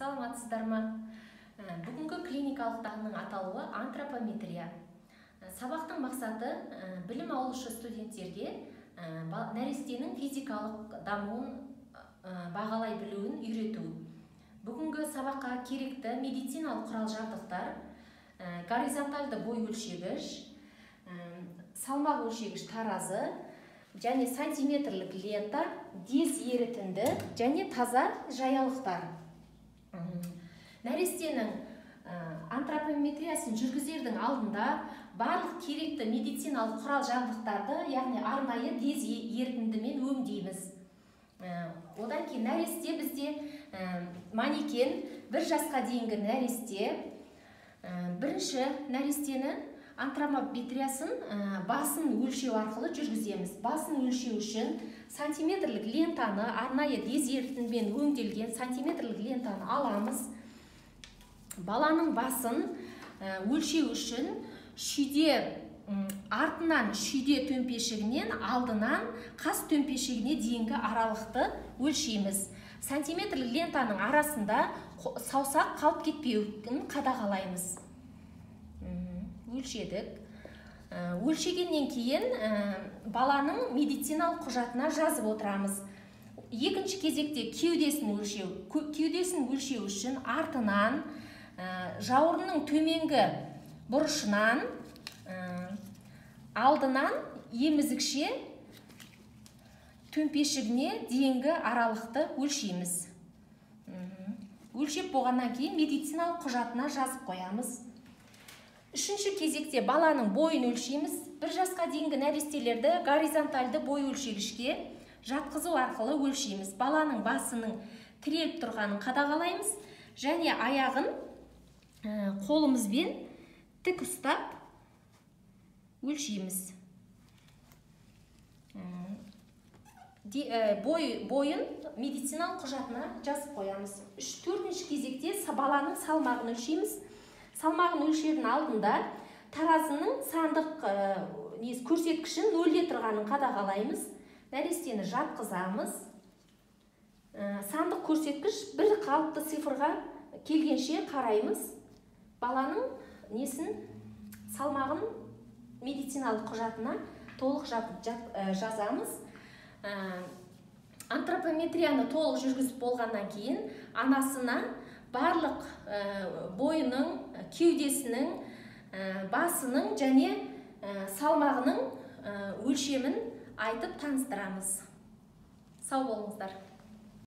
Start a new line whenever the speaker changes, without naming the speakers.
Саламатсыздар ма? Бүгінгі клиникалық таңның аталуы антропометрия. Сабақтың мақсаты білім алушы студенттерге нәрестенің физикалық дамуын бағалай білуін үйрету. Бүгінгі сабаққа керекті медициналық құрал-жабдықтар, горизонтальды бой өлшегіш, салмақ өлшегіш таразы, және сантиметрлік лента, дез ерітінді және таза жаялықтар. Нәрестенің антропометриясын жүргізердің алдында барлық керекті медициналық құрал-жабдықтарды, яғни арнайы дез ерітіндімен өңдейміз. Одан кейін нәресте бізде манекен 1 жасқа дейінгі нәресте. Бірінші нәрестені антропометриясын басын өлшеу арқылы жүргіземіз. Басын өлшеу үшін сантиметрлік лентаны, арнайы дез ерітіндімен өңделген сантиметрлік лентаны аламыз. Баланың басын өлшеу үшін артынан шүйде төмпешігінен алдынан қас төмпешігіне дейінгі аралықты өлшейміз. Сантиметрлік лентаның арасында саусақ қалып кетпеуін қадағалаймыз. Өлшедік. Өлшегеннен кейін баланың медициналық құжатына жазып отырамыз. Екінші кезекте кеудесін өлшеу. Кеудесін өлшеу үшін артынан жауырынның төменгі бұрышынан алдынан емізікше төмпешігіне дейінгі аралықты өлшейміз. Өлшеп болғаннан кейін медициналық құжатына жазып қоямыз. Үшінші кезекте баланың бойын өлшейміз. 1 жасқа дейінгі нәрестелерді горизонтальды бой өлшегішке жатқызу арқылы өлшейміз. Баланың басының тіреліп тұрғанын қадағалаймыз және аяғын қолымызбен тік ұстап өлшейміз. Бойын медициналық құжатына жазып қоямыз. 4-ші кезекте баланың салмағын өлшейміз. Салмағын өлшердің алдында таразының сандық көрсеткішін 0-де тұрғанын қадағалаймыз. Нәрестені жатқызамыз. Сандық көрсеткіш бір қалыпты цифрға келгенше қараймыз. Баланың салмағын медициналық құжатына толық жазамыз. Антропометрияны толық жүргізіп болғаннан кейін анасына барлық бойының, кеудесінің, басының және салмағының өлшемін айтып таныстырамыз. Сау болыңыздар.